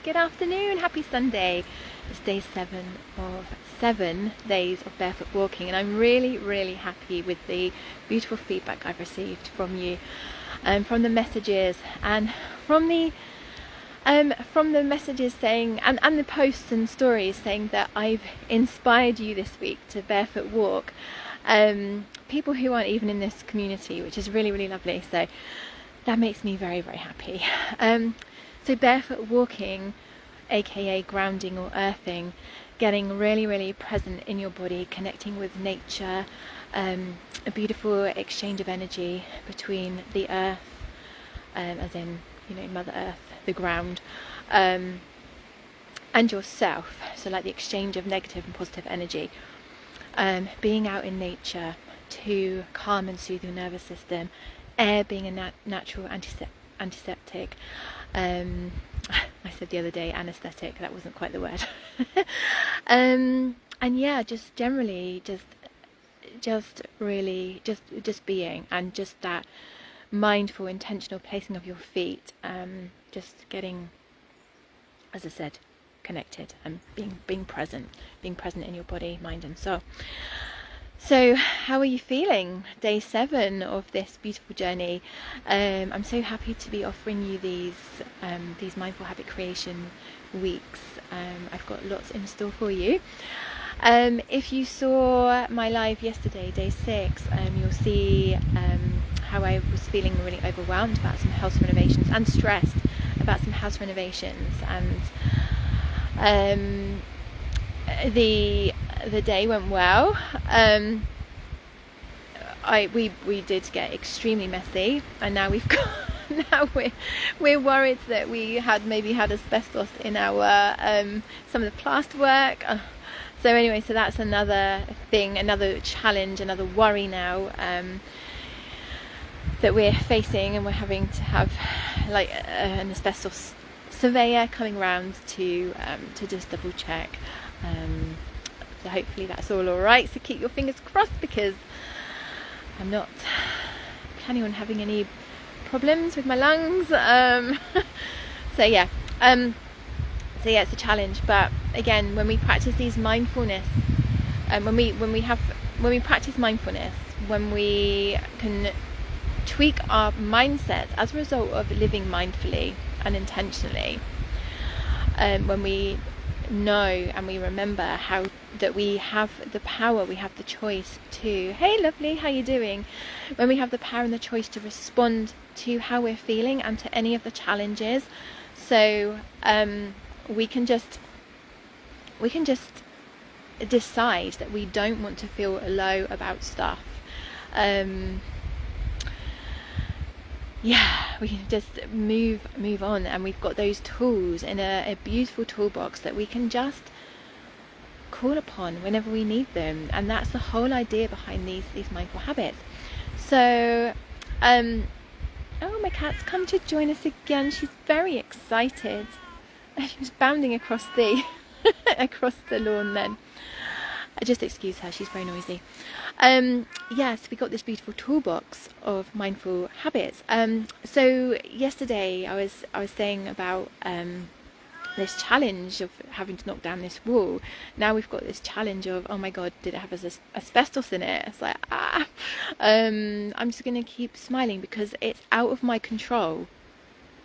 good afternoon, happy Sunday. It's day 7 of 7 days of barefoot walking, and I'm really happy with the beautiful feedback I've received from you, from the messages and from the messages saying, and the posts and stories saying that I've inspired you this week to barefoot walk. People who aren't even in this community, which is really lovely, so that makes me very happy. So barefoot walking, aka grounding or earthing, getting really present in your body, connecting with nature, a beautiful exchange of energy between the earth, as in, Mother Earth, the ground, and yourself, so like the exchange of negative and positive energy, being out in nature to calm and soothe your nervous system, air being a natural antiseptic. I said the other day anesthetic, that wasn't quite the word. And yeah, just generally just being, and just that mindful, intentional placing of your feet, just getting, as I said, connected and being present in your body, mind and soul. So how are you feeling? Day 7 of this beautiful journey. I'm so happy to be offering you these mindful habit creation weeks. I've got lots in store for you. If you saw my live yesterday, day 6, you'll see how I was feeling really overwhelmed about some house renovations and stressed about some house renovations, and the day went well. We did get extremely messy, and now we're worried that we had asbestos in our some of the plaster work. So anyway, so that's another thing, another challenge, another worry now, that we're facing, and we're having to have like an asbestos surveyor coming around to just double check. So hopefully that's all alright, so keep your fingers crossed, because I'm not planning on having any problems with my lungs. So yeah, it's a challenge. But again, when we practice these mindfulness, when we practice mindfulness, when we can tweak our mindsets as a result of living mindfully and intentionally, when we know and we remember how that we have the power, we have the choice to, hey lovely, how you doing, when we have the power and the choice to respond to how we're feeling and to any of the challenges. So we can just decide that we don't want to feel low about stuff. We can just move on, and we've got those tools in a beautiful toolbox that we can just call upon whenever we need them. And that's the whole idea behind these mindful habits. So oh, my cat's come to join us again. She's very excited. She was bounding across the lawn then. Just excuse her, she's very noisy. Yes, we got this beautiful toolbox of mindful habits. So yesterday I was saying about this challenge of having to knock down this wall. Now we've got this challenge of, oh my god, did it have asbestos in it? It's like, I'm just going to keep smiling, because it's out of my control.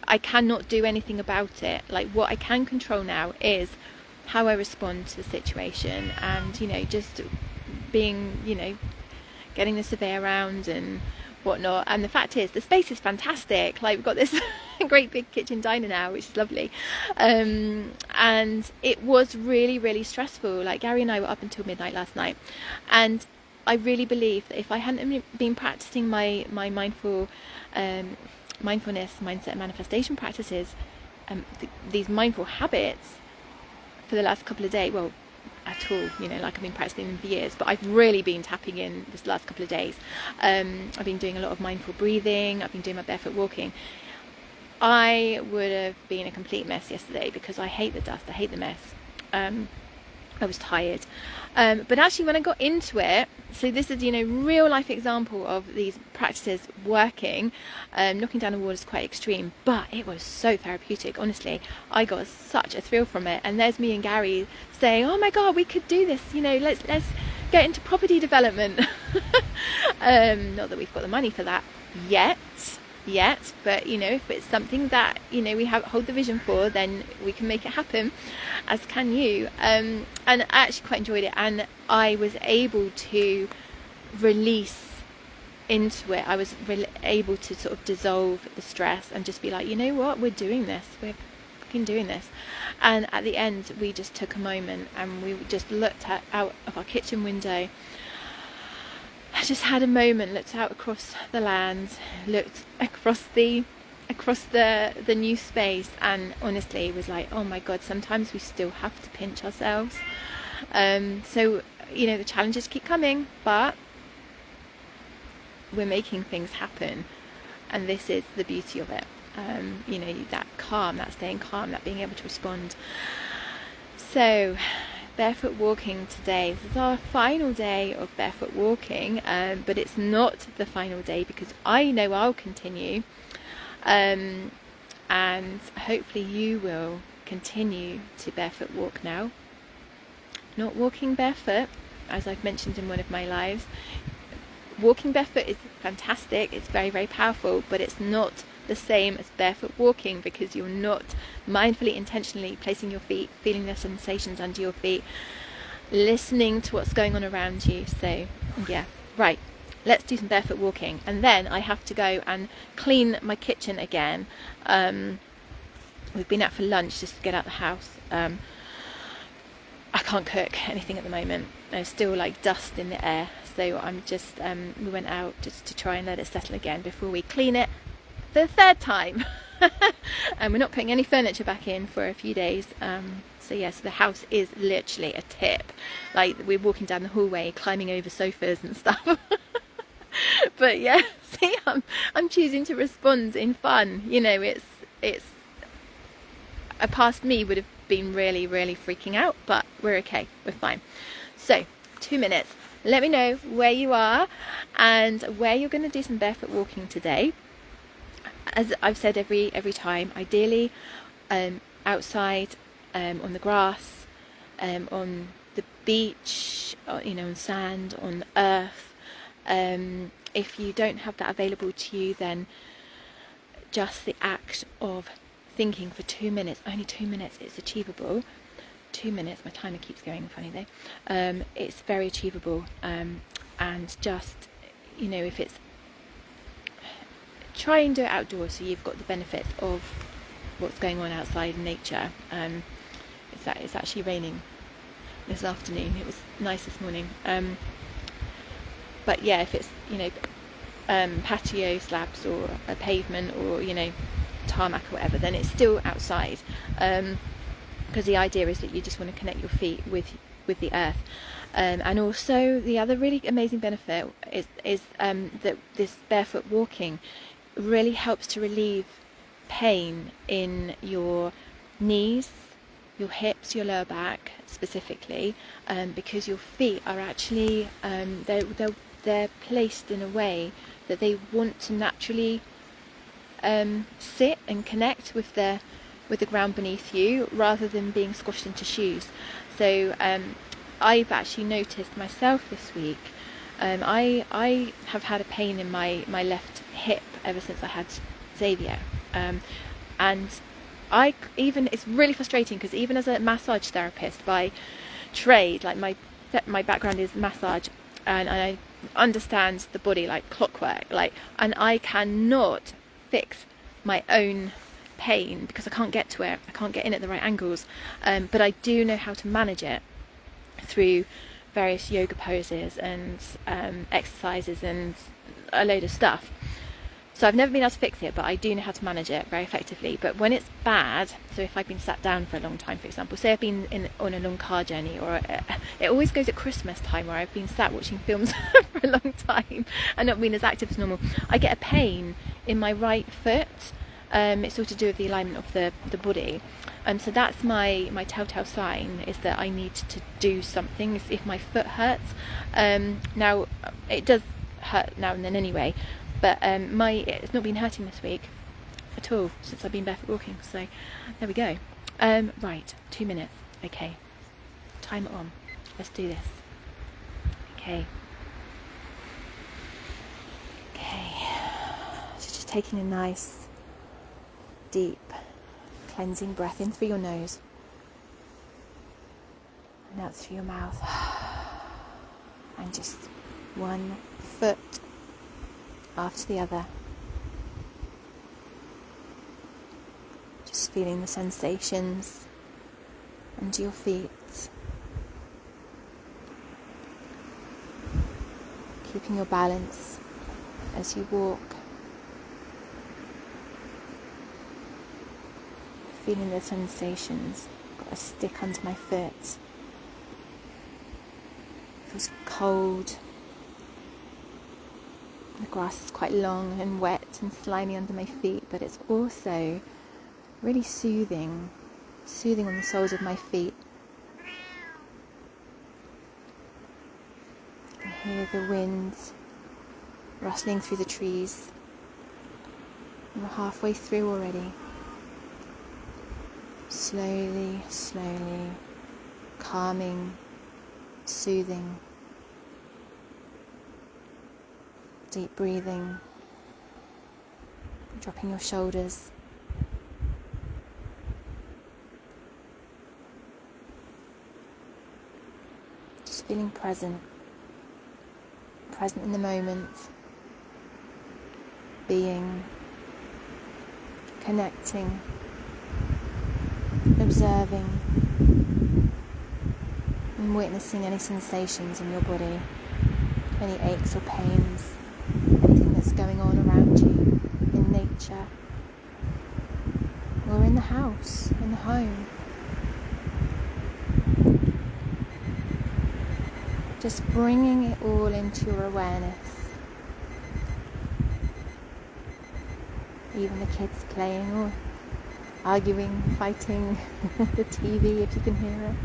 I cannot do anything about it. Like, what I can control now is how I respond to the situation, and just being, getting the survey around and whatnot. And the fact is, the space is fantastic. Like, we've got this great big kitchen diner now, which is lovely, and it was really stressful. Like, Gary and I were up until midnight last night, and I really believe that if I hadn't been practicing my mindfulness, mindset and manifestation practices, these mindful habits for the last couple of days, well, at all, like I've been practicing them for years, but I've really been tapping in this last couple of days. I've been doing a lot of mindful breathing, I've been doing my barefoot walking. I would have been a complete mess yesterday, because I hate the dust, I hate the mess. I was tired. But actually when I got into it, so this is, you know, real life example of these practices working. Knocking down a wall is quite extreme, but it was so therapeutic. Honestly, I got such a thrill from it. And there's me and Gary saying, oh my God, we could do this, you know, let's get into property development. Not that we've got the money for that yet, but you know, if it's something that, you know, we hold the vision for, then we can make it happen, as can you. And I actually quite enjoyed it, and I was able to release into it. I was able to sort of dissolve the stress and just be like, you know what, we're doing this, we're fucking doing this. And at the end we just took a moment and we just looked out of our kitchen window. I just had a moment, looked out across the land, looked across the new space, and honestly was like, oh my God, sometimes we still have to pinch ourselves. So, you know, the challenges keep coming, but we're making things happen, and this is the beauty of it. You know, that calm, that staying calm, that being able to respond. So barefoot walking today. This is our final day of barefoot walking, but it's not the final day, because I know I'll continue, and hopefully you will continue to barefoot walk now. Not walking barefoot, as I've mentioned in one of my lives. Walking barefoot is fantastic, it's very, very powerful, but it's not the same as barefoot walking, because you're not mindfully, intentionally placing your feet, feeling the sensations under your feet, listening to what's going on around you. So yeah, right, let's do some barefoot walking, and then I have to go and clean my kitchen again. We've been out for lunch just to get out the house. I can't cook anything at the moment. There's still like dust in the air, so I'm just we went out just to try and let it settle again before we clean it the third time. And we're not putting any furniture back in for a few days. So yes, the house is literally a tip. Like, we're walking down the hallway, climbing over sofas and stuff. But yeah, see, I'm choosing to respond in fun. You know, it's a past me would have been really, really freaking out, but we're okay, we're fine. So 2 minutes. Let me know where you are and where you're going to do some barefoot walking today. As I've said every time, ideally outside, on the grass, on the beach, you know, on sand, on earth. If you don't have that available to you, then just the act of thinking for 2 minutes, only 2 minutes, it's achievable. 2 minutes, my timer keeps going funny though. It's very achievable, and just, you know, if it's, try and do it outdoors so you've got the benefit of what's going on outside in nature. It's actually raining this afternoon. It was nice this morning. But yeah, if it's, you know, patio slabs or a pavement or, you know, tarmac or whatever, then it's still outside. Because the idea is that you just want to connect your feet with the earth. And also the other really amazing benefit is that this barefoot walking really helps to relieve pain in your knees, your hips, your lower back specifically, because your feet are actually they're placed in a way that they want to naturally sit and connect with the ground beneath you, rather than being squashed into shoes. So I've actually noticed myself this week, I have had a pain in my left hip ever since I had Xavier, and it's really frustrating, because even as a massage therapist by trade, like my background is massage, and I understand the body like clockwork, and I cannot fix my own pain because I can't get to it, I can't get in at the right angles, but I do know how to manage it through various yoga poses and exercises and a load of stuff. So I've never been able to fix it, but I do know how to manage it very effectively. But when it's bad, so if I've been sat down for a long time, for example, say I've been on a long car journey, or it always goes at Christmas time where I've been sat watching films for a long time and not been as active as normal, I get a pain in my right foot, It's all to do with the alignment of the body. So that's my telltale sign, is that I need to do something if my foot hurts. Now it does hurt now and then anyway, but it's not been hurting this week at all since I've been barefoot walking. So there we go. Right, 2 minutes. Okay, time it on. Let's do this. Okay. So just taking a nice deep cleansing breath in through your nose and out through your mouth, and just one foot after the other, just feeling the sensations under your feet, keeping your balance as you walk, feeling the sensations. Got a stick under my foot, feels cold. The grass is quite long and wet and slimy under my feet, but it's also really soothing on the soles of my feet. I can hear the wind rustling through the trees. We're halfway through already. Slowly, calming, soothing. Deep breathing, dropping your shoulders. Just feeling present in the moment, being, connecting, observing, and witnessing any sensations in your body, any aches or pains, anything that's going on around you in nature or in the house, in the home. Just bringing it all into your awareness. Even the kids playing or arguing, fighting, the TV if you can hear it.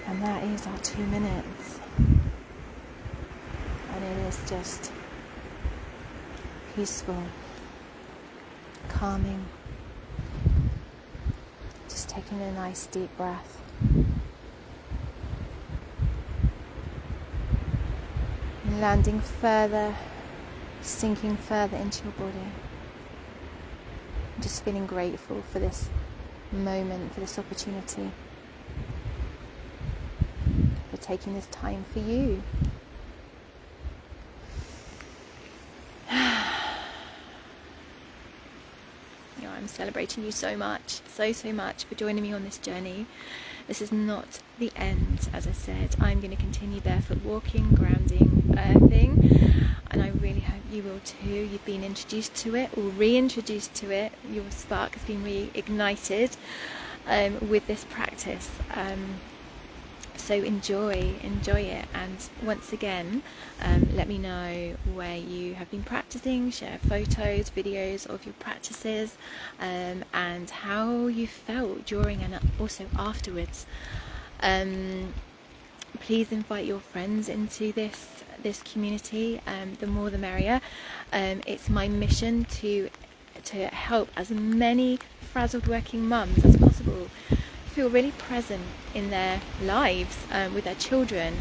And that is our 2 minutes. And it is just peaceful, calming. Just taking a nice deep breath. And landing further, sinking further into your body. Just feeling grateful for this moment, for this opportunity, for taking this time for you. I'm celebrating you so much for joining me on this journey. This is not the end. As I said, I'm going to continue barefoot walking, grounding, earthing, and I really hope you will too. You've been introduced to it or reintroduced to it. Your spark has been reignited with this practice. So enjoy it, and once again, let me know where you have been practicing. Share photos, videos of your practices, and how you felt during and also afterwards. Please invite your friends into this community. The more the merrier. It's my mission to help as many frazzled working mums as possible feel really present in their lives, with their children,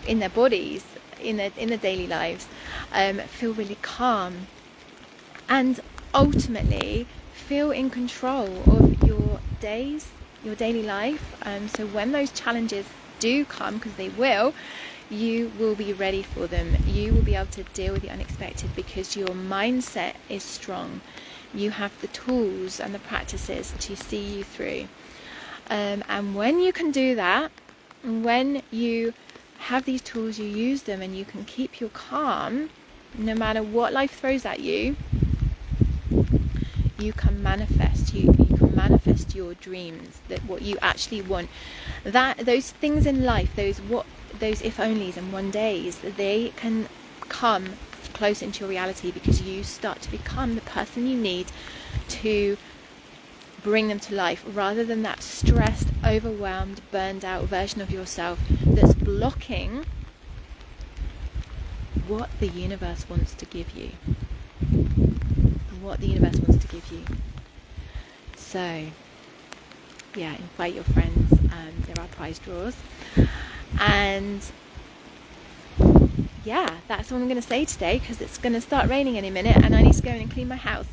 in their bodies, in their daily lives, feel really calm, and ultimately feel in control of your days, your daily life. So when those challenges do come, because they will, you will be ready for them. You will be able to deal with the unexpected because your mindset is strong. You have the tools and the practices to see you through. And when you can do that, when you have these tools, you use them, and you can keep your calm no matter what life throws at you, you can manifest. You can manifest your dreams, that what you actually want. That those those if onlys and one days, they can come closer into your reality, because you start to become the person you need to bring them to life, rather than that stressed, overwhelmed, burned out version of yourself that's blocking what the universe wants to give you. So yeah, invite your friends. There are prize draws, and yeah, that's all I'm going to say today, because it's going to start raining any minute and I need to go in and clean my house.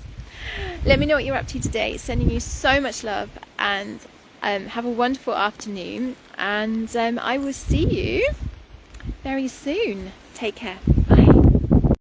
Let me know what you're up to today. Sending you so much love, and have a wonderful afternoon, and I will see you very soon. Take care.